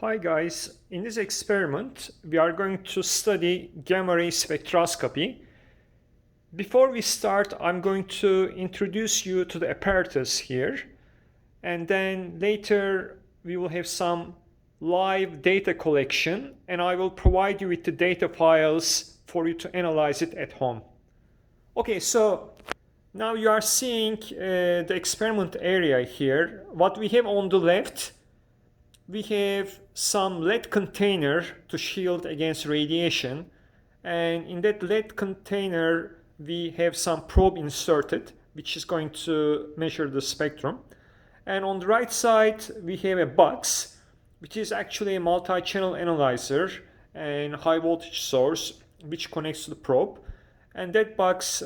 Hi guys, in this experiment we are going to study gamma ray spectroscopy. Before we start, I'm going to introduce you to the apparatus here, and then later we will have some live data collection and I will provide you with the data files for you to analyze it at home. Okay, so now you are seeing the experiment area here. What we have on the left, we have some lead container to shield against radiation, and in that lead container we have some probe inserted which is going to measure the spectrum. And on the right side we have a box which is actually a multi-channel analyzer and high voltage source which connects to the probe, and that box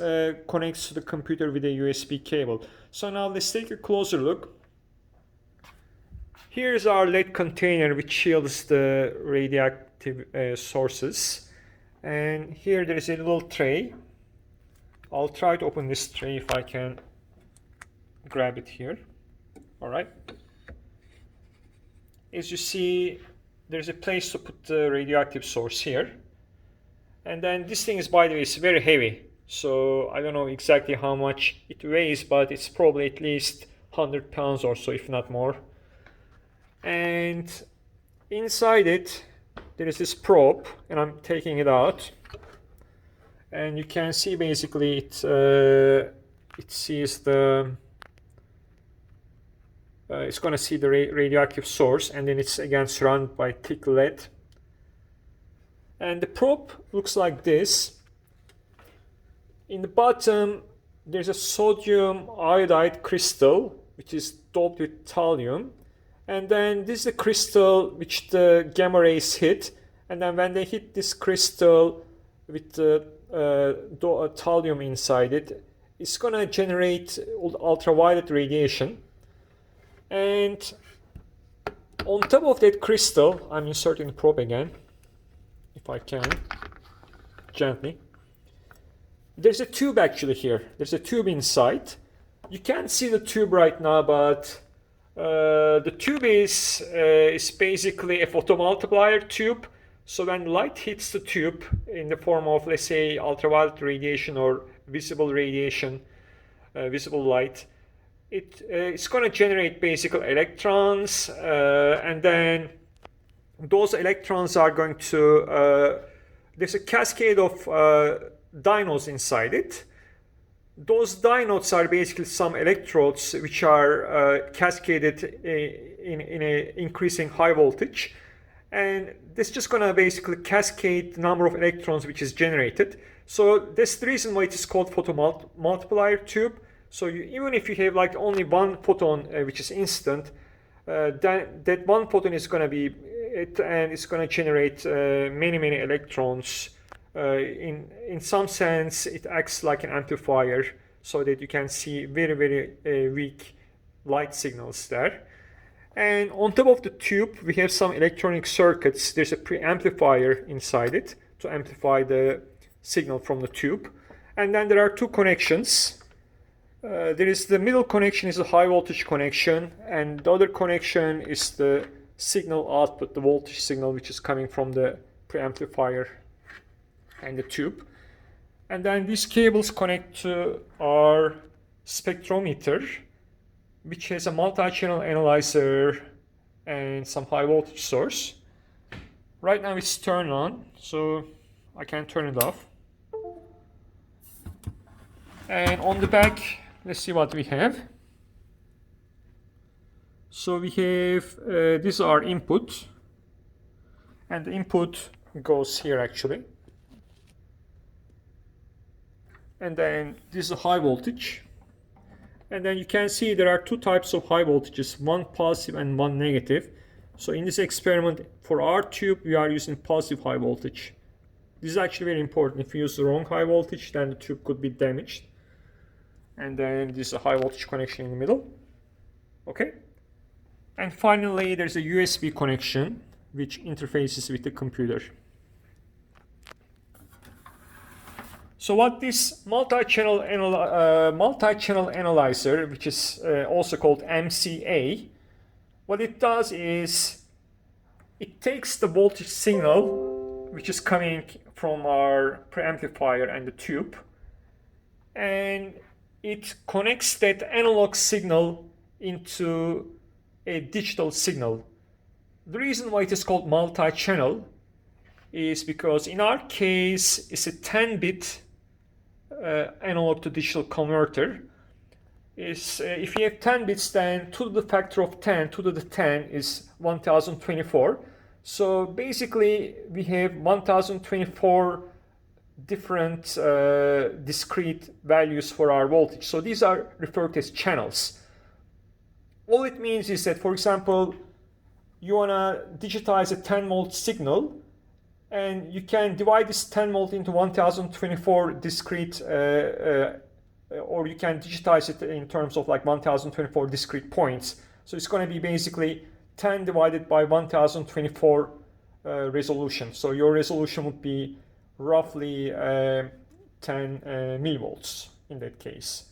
connects to the computer with a USB cable. So now let's take a closer look. Here's our lead container which shields the radioactive sources, and here there is a little tray. I'll try to open this tray if I can grab it here. Alright. As you see, there's a place to put the radioactive source here. And then this thing is, by the way, it's very heavy. So I don't know exactly how much it weighs, but it's probably at least 100 pounds or so, if not more. And inside it there is this probe, and I'm taking it out, and you can see basically it sees the it's going to see the radioactive source, and then it's again surrounded by thick lead. And the probe looks like this. In the bottom there's a sodium iodide crystal which is doped with thallium. And then this is the crystal which the gamma rays hit, and then when they hit this crystal with the thallium inside it, it's going to generate ultraviolet radiation. And on top of that crystal, I'm inserting the probe again, if I can, gently. There's a tube actually here. There's a tube inside. You can't see the tube right now, but the tube is basically a photomultiplier tube. So when light hits the tube in the form of, let's say, ultraviolet radiation or visible radiation, visible light, it's going to generate basically electrons, and then those electrons are going to, there's a cascade of diodes inside it. Those diodes are basically some electrodes which are cascaded in an increasing high voltage, and this is just going to basically cascade the number of electrons which is generated. So that's the reason why it is called photomultiplier tube. So even if you have like only one photon which is instant, then that one photon is going to be it, and it's going to generate many electrons. In some sense it acts like an amplifier, so that you can see very weak light signals there. And on top of the tube we have some electronic circuits. There's a preamplifier inside it to amplify the signal from the tube. And then there are two connections. There is the middle connection is a high voltage connection, and the other connection is the signal output, the voltage signal which is coming from the preamplifier and the tube. And then these cables connect to our spectrometer, which has a multi-channel analyzer and some high voltage source. Right now it's turned on, so I can turn it off. And on the back, let's see what we have. So we have this is our input, and the input goes here actually. And then this is a high voltage, and then you can see there are two types of high voltages, one positive and one negative. So in this experiment for our tube we are using positive high voltage. This is actually very important. If you use the wrong high voltage, then the tube could be damaged. And then this is a high voltage connection in the middle. Okay, and finally there's a USB connection which interfaces with the computer. So what this multi-channel analyzer, which is also called MCA, what it does is it takes the voltage signal, which is coming from our preamplifier and the tube, and it connects that analog signal into a digital signal. The reason why it is called multi-channel is because in our case it's a 10-bit analog to digital converter. If you have 10 bits, then 2 to the factor of 10, 2 to the 10 is 1024. So basically we have 1024 different discrete values for our voltage. So these are referred to as channels. All it means is that, for example, you want to digitize a 10 volt signal, and you can divide this 10 volt into 1024 discrete or you can digitize it in terms of like 1024 discrete points. So it's going to be basically 10 divided by 1024 resolution. So your resolution would be roughly 10 millivolts in that case.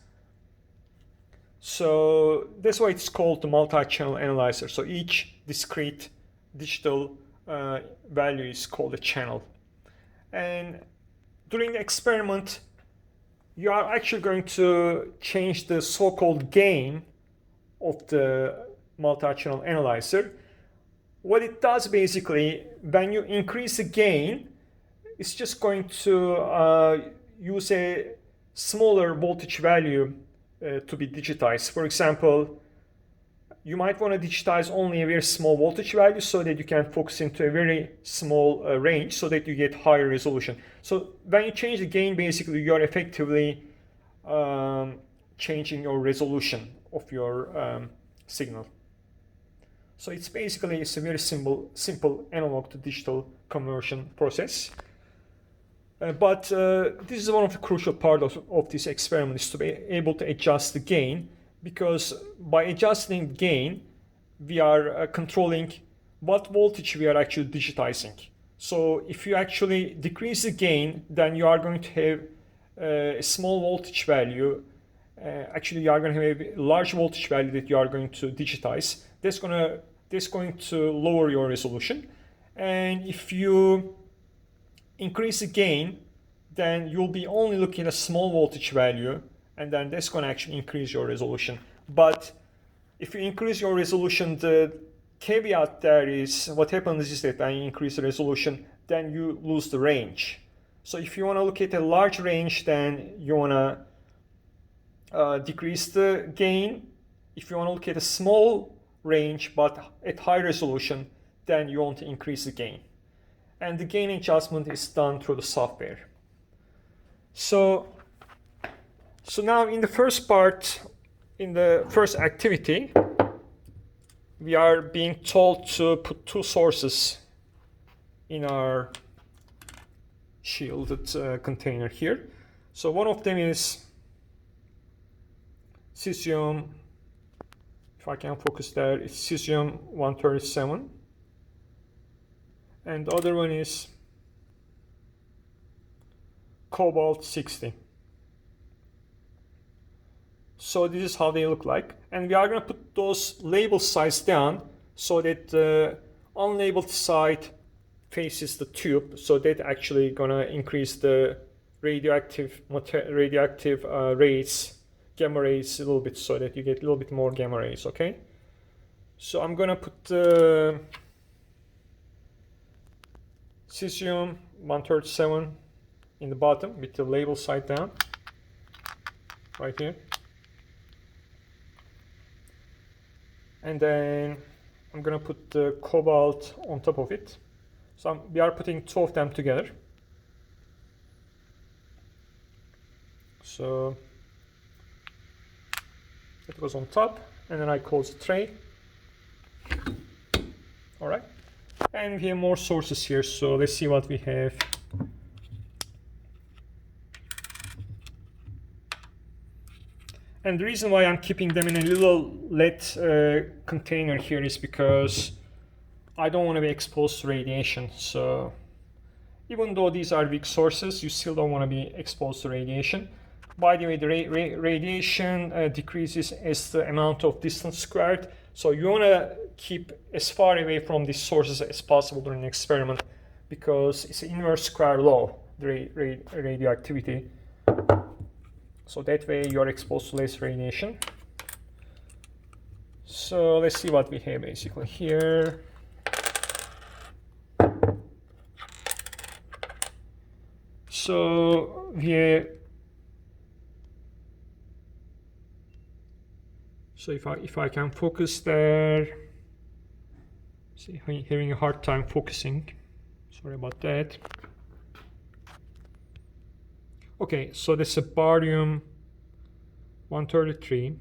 So that's why it's called the multi-channel analyzer. So each discrete digital value is called a channel. And during the experiment, you are actually going to change the so-called gain of the multi-channel analyzer. What it does basically, when you increase the gain, it's just going to use a smaller voltage value to be digitized. For example, you might want to digitize only a very small voltage value so that you can focus into a very small range so that you get higher resolution. So when you change the gain, basically you are effectively changing your resolution of your signal. So it's basically a very simple analog to digital conversion process. But this is one of the crucial parts of this experiment, is to be able to adjust the gain, because by adjusting gain, we are controlling what voltage we are actually digitizing. So if you actually decrease the gain, then you are going to have a small voltage value. Actually, you are going to have a large voltage value that you are going to digitize. That's going to lower your resolution. And if you increase the gain, then you'll be only looking at a small voltage value, and then that's going to actually increase your resolution. But if you increase your resolution, the caveat there is, what happens is that when you increase the resolution, then you lose the range. So if you want to look at a large range, then you want to decrease the gain. If you want to look at a small range but at high resolution, then you want to increase the gain. And the gain adjustment is done through the software. So now in the first part, in the first activity, we are being told to put two sources in our shielded container here. So one of them is cesium, if I can focus there, it's cesium 137. And the other one is cobalt 60. So this is how they look like. And we are going to put those label sides down so that the unlabeled side faces the tube. So that actually going to increase the radioactive rays, gamma rays a little bit, so that you get a little bit more gamma rays, okay? So I'm going to put the cesium 137 in the bottom with the label side down, right here. And then I'm going to put the cobalt on top of it. So we are putting two of them together. So it goes on top, and then I close the tray. All right. And we have more sources here, so let's see what we have. And the reason why I'm keeping them in a little lead container here is because I don't want to be exposed to radiation. So even though these are weak sources, you still don't want to be exposed to radiation. By the way, the radiation decreases as the amount of distance squared. So you want to keep as far away from these sources as possible during an experiment, because it's an inverse square law, the radioactivity. So that way you're exposed to less radiation. So let's see what we have basically here. So if I can focus there, see, having a hard time focusing. Sorry about that. Okay, so this is a barium 133,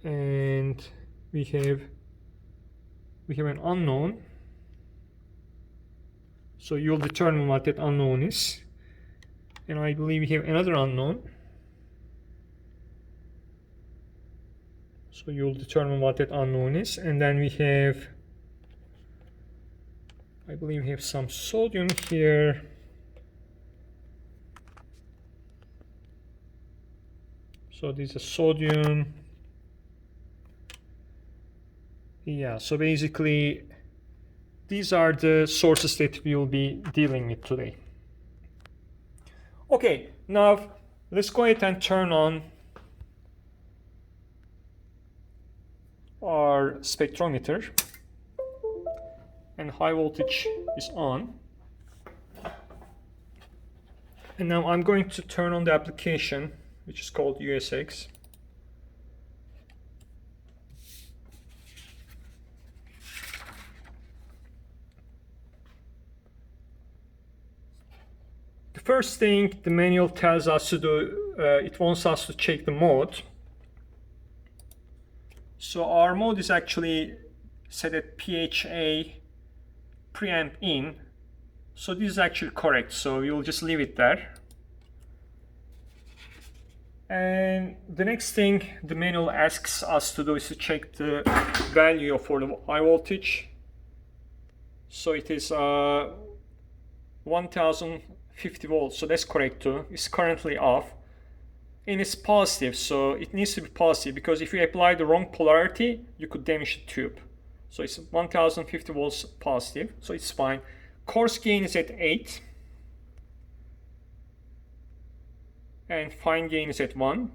and we have an unknown. So you'll determine what that unknown is, and I believe we have another unknown. So you'll determine what that unknown is, and then we have, I believe we have some sodium here. So this is sodium. Yeah, so basically these are the sources that we will be dealing with today. Okay, now let's go ahead and turn on our spectrometer, and high voltage is on. And now I'm going to turn on the application, which is called USX. The first thing the manual tells us to do, it wants us to check the mode. So our mode is actually set at PHA preamp in. So this is actually correct, so we will just leave it there. And the next thing the manual asks us to do is to check the value for the high voltage. So it is 1050 volts, so that's correct too. It's currently off, and it's positive, so it needs to be positive, because if you apply the wrong polarity, you could damage the tube. So it's 1050 volts positive, so it's fine. Coarse gain is at 8, and fine gain is at 1.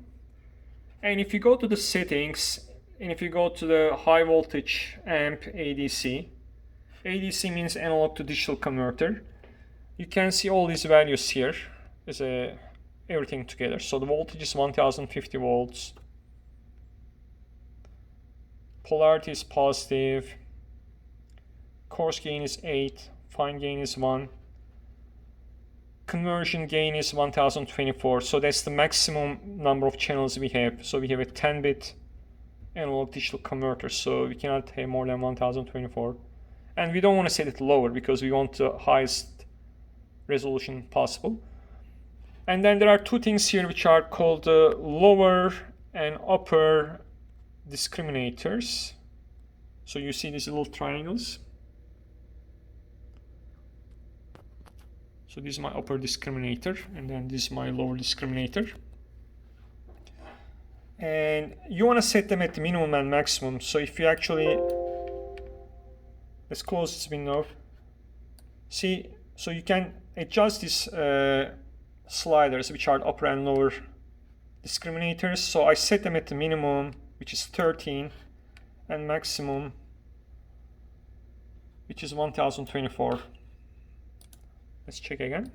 And if you go to the settings, and if you go to the high voltage amp ADC, ADC means analog to digital converter, you can see all these values here as everything together. So the voltage is 1050 volts, polarity is positive, coarse gain is 8, fine gain is 1, conversion gain is 1024, so that's the maximum number of channels we have. So we have a 10-bit analog digital converter, so we cannot have more than 1024, and we don't want to set it lower because we want the highest resolution possible. And then there are two things here which are called the lower and upper discriminators. So you see these little triangles. So this is my upper discriminator, and then this is my lower discriminator. And you want to set them at the minimum and maximum. So if you actually, let's close this window. See, so you can adjust these sliders, which are upper and lower discriminators. So I set them at the minimum, which is 13, and maximum, which is 1024. Let's check again.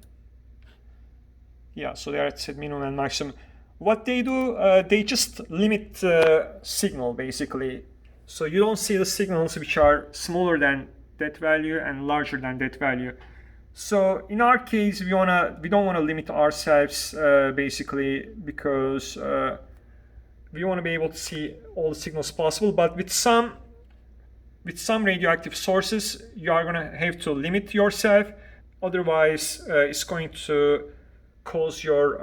Yeah, so they are at minimum and maximum. What they do, they just limit the signal basically. So you don't see the signals which are smaller than that value and larger than that value. So in our case, we don't want to limit ourselves basically, because we want to be able to see all the signals possible. But with some radioactive sources, you are going to have to limit yourself. Otherwise, it's going to cause your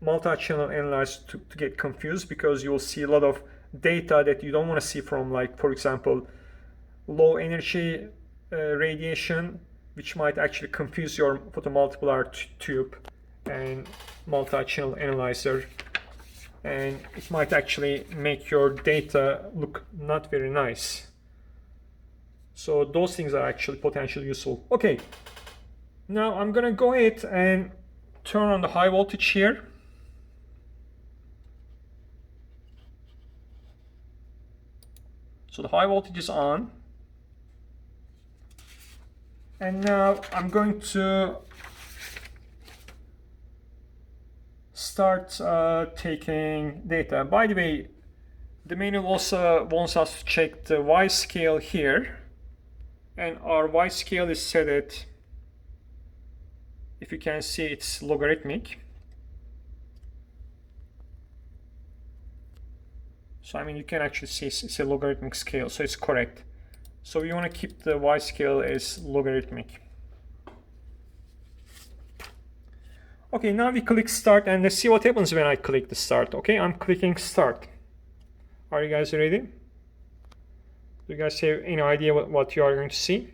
multi-channel analyzer to get confused, because you will see a lot of data that you don't want to see from, like, for example, low energy radiation, which might actually confuse your photomultiplier tube and multi-channel analyzer. and it might actually make your data look not very nice. So those things are actually potentially useful. Okay, now I'm gonna go ahead and turn on the high voltage here. So the high voltage is on. And now I'm going to start taking data. By the way, the manual also wants us to check the Y scale here. And our Y scale is set at, if you can see, it's logarithmic. So I mean, you can actually see it's a logarithmic scale, so it's correct. So we want to keep the Y scale as logarithmic. Okay, now we click start and let's see what happens when I click the start. Okay, I'm clicking start. Are you guys ready? Do you guys have any idea what you are going to see?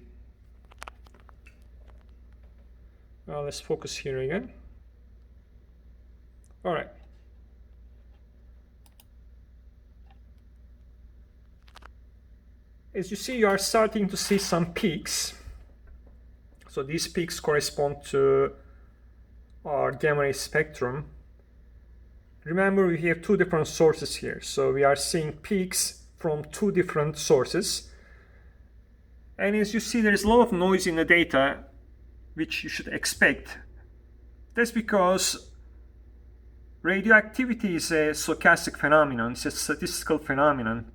Well, let's focus here again. All right. As you see, you are starting to see some peaks. So these peaks correspond to our gamma ray spectrum. Remember, we have two different sources here. So we are seeing peaks from two different sources. And as you see, there is a lot of noise in the data, which you should expect. That's because radioactivity is a stochastic phenomenon. It's a statistical phenomenon.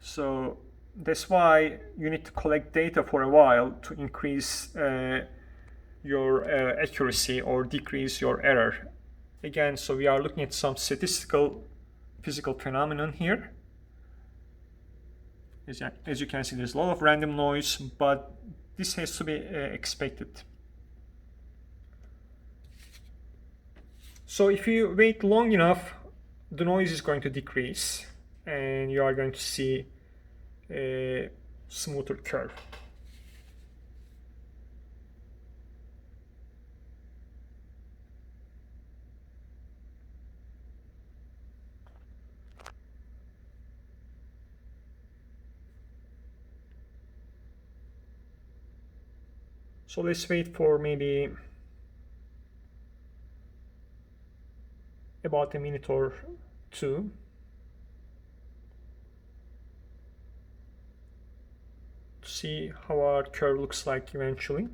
So that's why you need to collect data for a while to increase your accuracy or decrease your error. Again, so we are looking at some statistical physical phenomenon here. As you can see, there's a lot of random noise, but this has to be expected. So if you wait long enough, the noise is going to decrease and you are going to see a smoother curve. So let's wait for maybe about a minute or two. To see how our curve looks like eventually.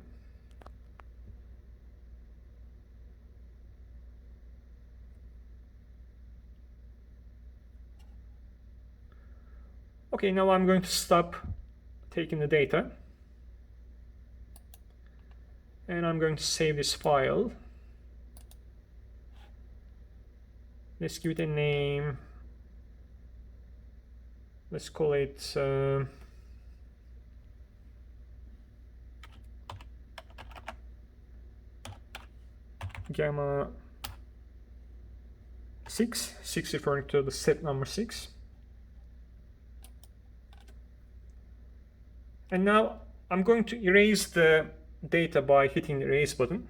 Okay, now I'm going to stop taking the data. And I'm going to save this file. Let's give it a name. Let's call it gamma 6 referring to the step number 6. And now I'm going to erase the data by hitting the erase button.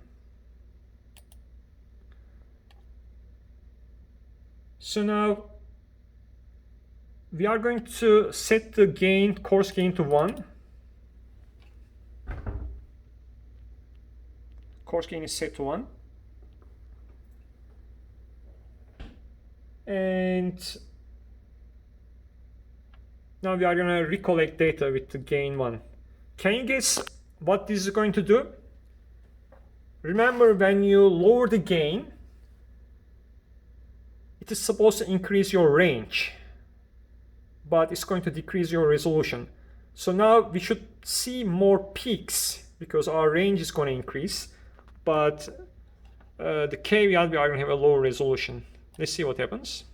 So now we are going to set the gain, coarse gain to 1. Coarse gain is set to 1. And now we are going to recollect data with the gain 1. Can you guess what this is going to do? Remember, when you lower the gain, it is supposed to increase your range, but it's going to decrease your resolution. So now we should see more peaks because our range is going to increase, but the caveat, we are going to have a lower resolution. Let's see what happens.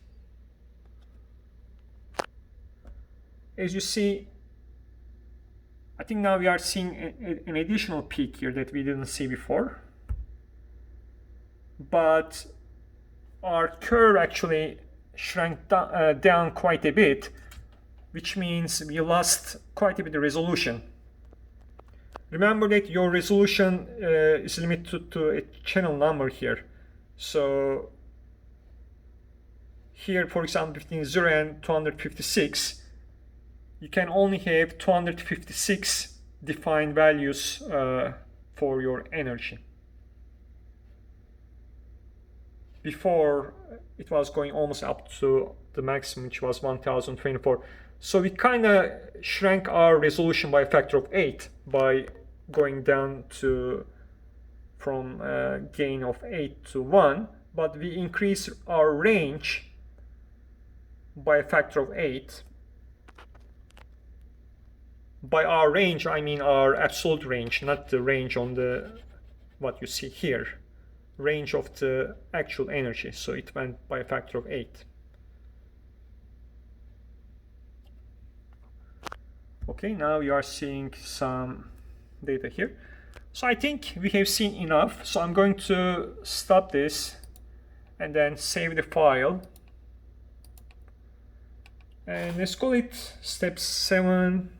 As you see, I think now we are seeing an additional peak here that we didn't see before. But our curve actually shrank down quite a bit, which means we lost quite a bit of resolution. Remember that your resolution is limited to a channel number here. So here, for example, between 0 and 256, you can only have 256 defined values for your energy. Before, it was going almost up to the maximum, which was 1024. So we kind of shrank our resolution by a factor of 8 by going down to from a gain of 8 to 1, but we increase our range by a factor of 8. By our range, I mean our absolute range, not the range on the what you see here, range of the actual energy. So it went by a factor of 8. Okay, now you are seeing some data here. So I think we have seen enough. So I'm going to stop this and then save the file. And let's call it step 7.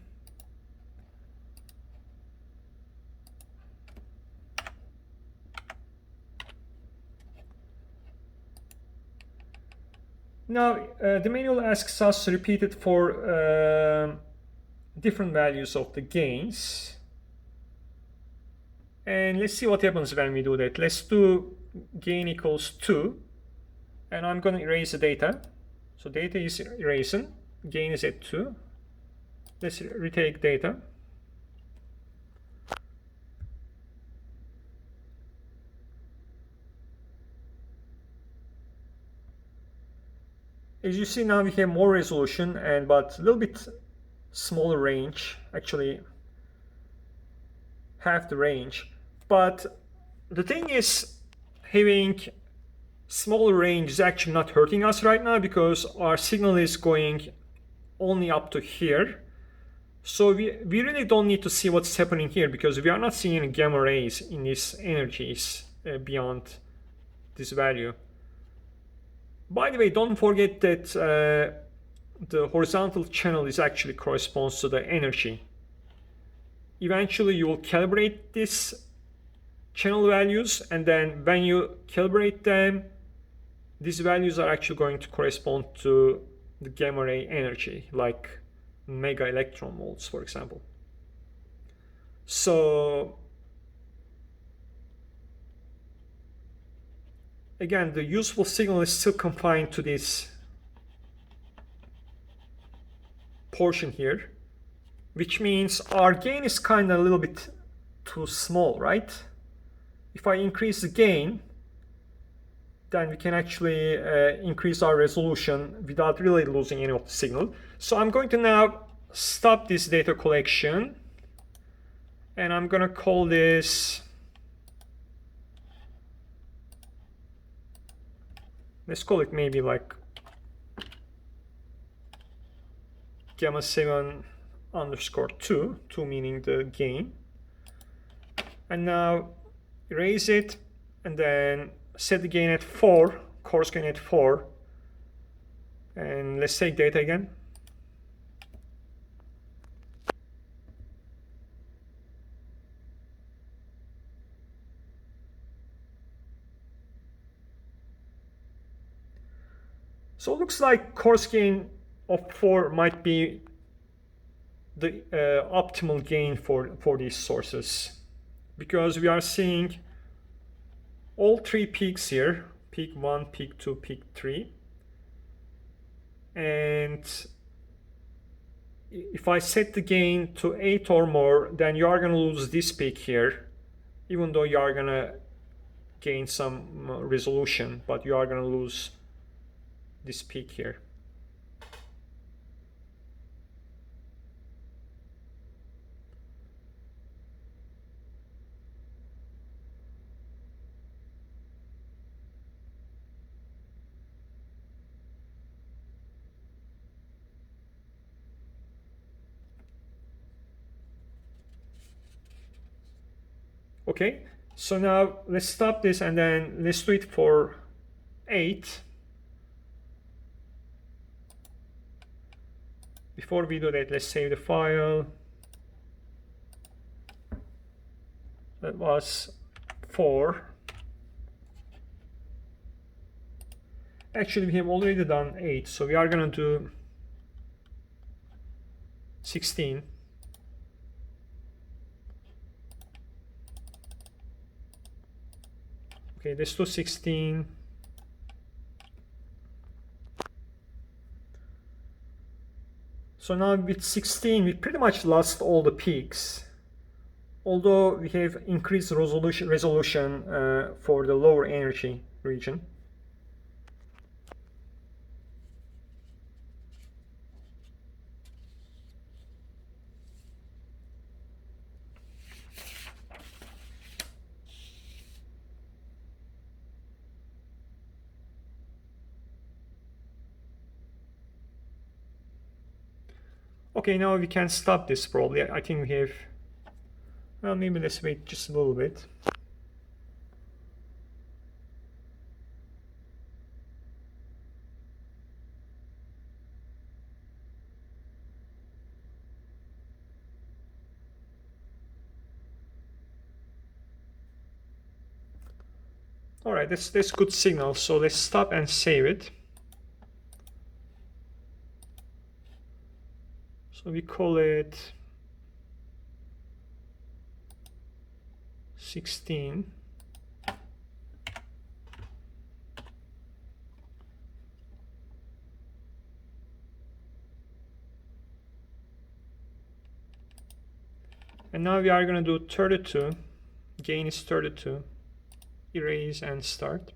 Now, the manual asks us to repeat it for different values of the gains. And let's see what happens when we do that. Let's do gain equals 2. And I'm going to erase the data. So data is erasing. Gain is at 2. Let's retake data. As you see now, we have more resolution, but a little bit smaller range, actually half the range. But the thing is, having smaller range is actually not hurting us right now, because our signal is going only up to here. So we really don't need to see what's happening here, because we are not seeing any gamma rays in these energies beyond this value. By the way, don't forget that the horizontal channel is actually corresponds to the energy. Eventually you will calibrate these channel values, and then when you calibrate them, these values are actually going to correspond to the gamma ray energy, like mega electron volts, for example. So again, the useful signal is still confined to this portion here, which means our gain is kind of a little bit too small, right? If I increase the gain, then we can actually increase our resolution without really losing any of the signal. So I'm going to now stop this data collection, and I'm going to call this, let's call it maybe like gamma 7 underscore 2, 2 meaning the gain. And now erase it, and then set the gain at 4, coarse gain at 4, and let's take data again. So it looks like coarse gain of 4 might be the optimal gain for these sources, because we are seeing all 3 peaks here, peak 1, peak 2, peak 3. And if I set the gain to 8 or more, then you are going to lose this peak here, even though you are going to gain some resolution, but you are going to lose this peak here. Okay, so now let's stop this, and then let's do it for 8. Before we do that, let's save the file. That was 4. Actually, we have already done 8, so we are going to do 16. Okay, let's do 16. So now with 16, we pretty much lost all the peaks. Although we have increased resolution for the lower energy region. Okay, now we can stop this probably. I think we have, well, maybe let's wait just a little bit. All right, that's good signal. So let's stop and save it. So we call it 16. And now we are going to do 32. Gain is 32. Erase and start.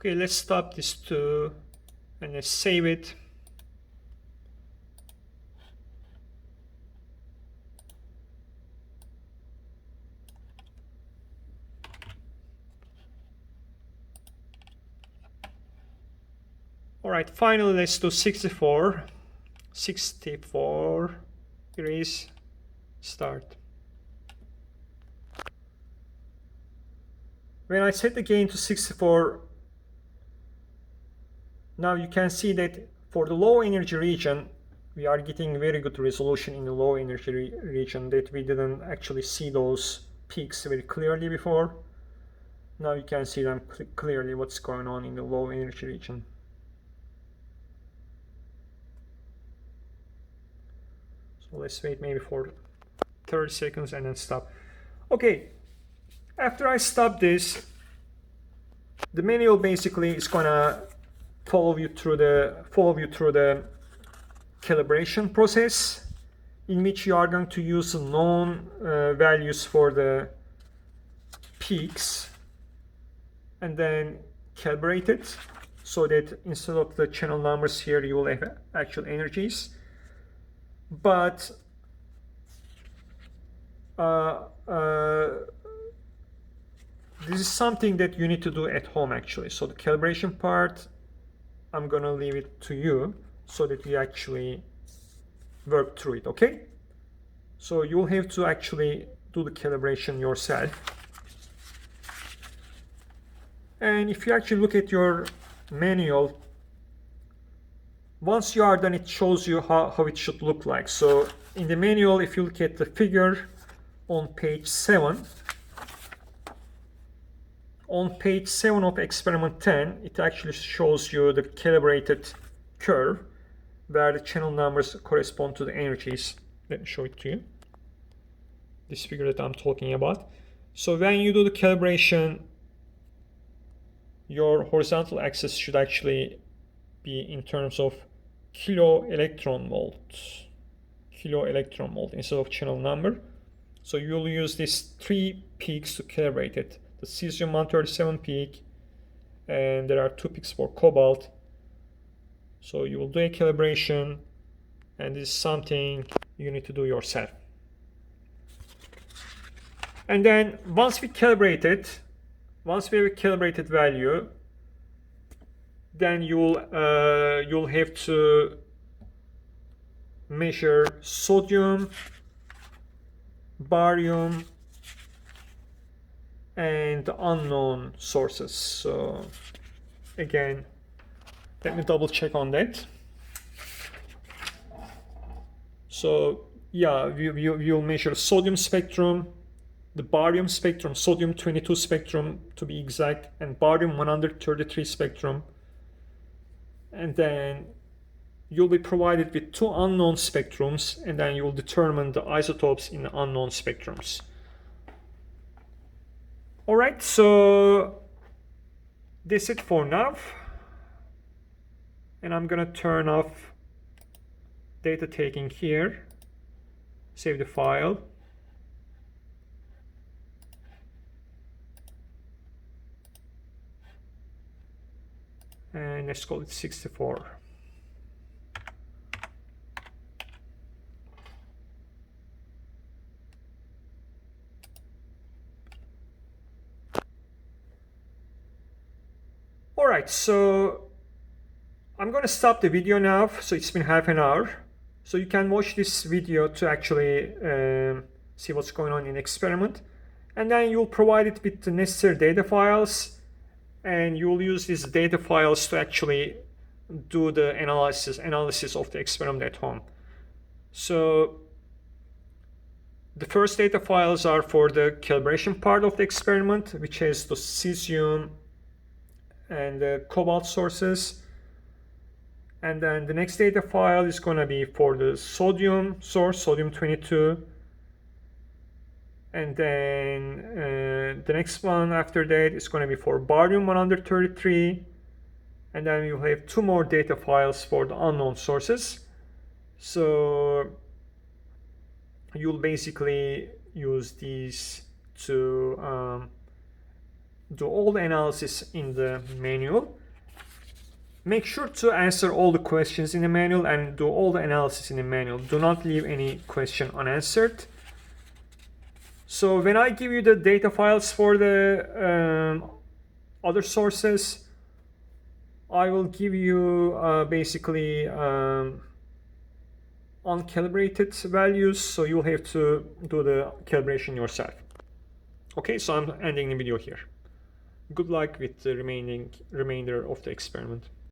Okay, let's stop this too, and let's save it. All right, finally, let's do 64. 64, erase, start. When I set the gain to 64, now you can see that for the low energy region, we are getting very good resolution in the low energy region that we didn't actually see those peaks very clearly before. Now you can see them clearly what's going on in the low energy region. So let's wait maybe for 30 seconds and then stop. Okay, after I stop this, the manual basically is gonna follow you through the calibration process, in which you are going to use known values for the peaks and then calibrate it so that instead of the channel numbers here you will have actual energies. But this is something that you need to do at home actually. So the calibration part, I'm gonna leave it to you so that we actually work through it, okay? So you'll have to actually do the calibration yourself. And if you actually look at your manual, once you are done, it shows you how it should look like. So in the manual, if you look at the figure on page 7, on page 7 of experiment 10, it actually shows you the calibrated curve where the channel numbers correspond to the energies. Let me show it to you. This figure that I'm talking about. So when you do the calibration, your horizontal axis should actually be in terms of kilo electron volt instead of channel number. So you'll use these 3 peaks to calibrate it. The cesium-137 peak, and there are 2 peaks for cobalt. So you will do a calibration, and this is something you need to do yourself. And then once we calibrate it, once we have a calibrated value, then you'll have to measure sodium, barium, and unknown sources. So again, let me double check on that. So yeah, we'll measure sodium spectrum, the barium spectrum, sodium 22 spectrum to be exact, and barium 133 spectrum. And then you'll be provided with 2 unknown spectrums, and then you'll determine the isotopes in the unknown spectrums. All right, so that's it for now. And I'm gonna turn off data taking here, save the file. And let's call it 64. All right, so I'm going to stop the video now. So it's been half an hour. So you can watch this video to actually see what's going on in the experiment. And then you'll provide it with the necessary data files. And you'll use these data files to actually do the analysis of the experiment at home. So the first data files are for the calibration part of the experiment, which has the cesium and the cobalt sources. And then the next data file is going to be for the sodium source, sodium 22. And then the next one after that is going to be for barium 133. And then you'll have 2 more data files for the unknown sources. So you'll basically use these to do all the analysis in the manual. Make sure to answer all the questions in the manual and do all the analysis in the manual. Do not leave any question unanswered. So when I give you the data files for the other sources, I will give you basically uncalibrated values, so you'll have to do the calibration yourself. Okay, so I'm ending the video here. Good luck with the remainder of the experiment.